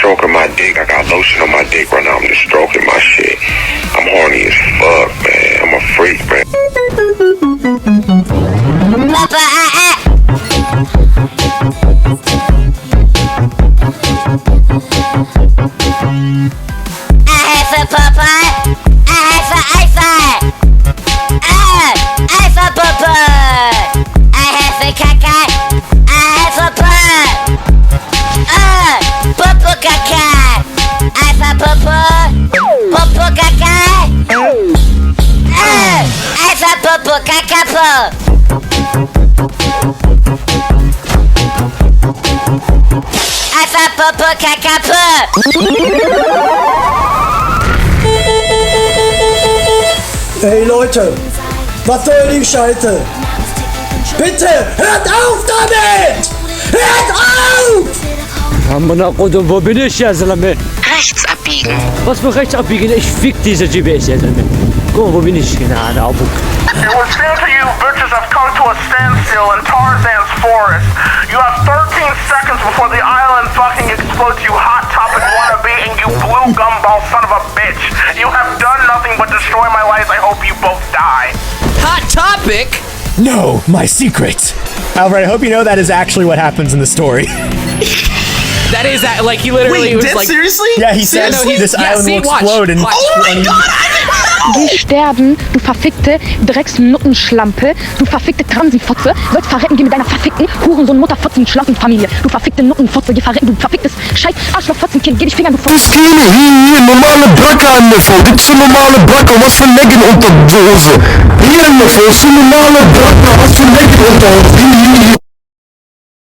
stroking my dick. I got lotion on my dick right now. I'm just stroking my shit. I'm horny as fuck, man. I'm a freak, man. I have a Popeye. I have an iPhone. I have a Popeye. I have a caca. I have a bird. Popo caca. I have a popo. Popo caca. I have a popo caca po. I have a popo caca po. Hey Leute, was soll die Scheiße? Bitte, hört auf damit! Hört auf! Wo bin ich, ja, Salame? Rechts abbiegen. Was für rechts abbiegen? Ich fick diese GPS, ja, Salame. Guck mal, wo bin ich? Keine Ahnung, Aubuk. It would seem to you bitches have come to a standstill in Tarzan's forest. You have 13 seconds before the island fucking explodes, you hot topic wannabe, and you blue gumball son of a bitch. You have done nothing but destroy my life. I hope you both die. Hot topic? No, my secret. Alfred, I hope you know that is actually what happens in the story. That is that, like, he literally was like... Seriously? Yeah, he says this island will explode and... Oh my god, Geh sterben, du verfickte Drecksnuttenschlampe, du verfickte Transifotze, sollst verrecken, geh mit deiner verfickten Hurensohn-Mutter-Fotzen-Schlampenfamilie, du verfickte Nuttenfotze, geh verrecken, du verficktes Scheiß-Arschloch-Fotzenkind, geh dich Fingern, du Hier, normale Bracke an der Frau. Dit is een normale Bracke. Was für Legging unter de Hose? Hier an der Frau. Is een normale Bracke. Was für Legging unter de Hose? Hier.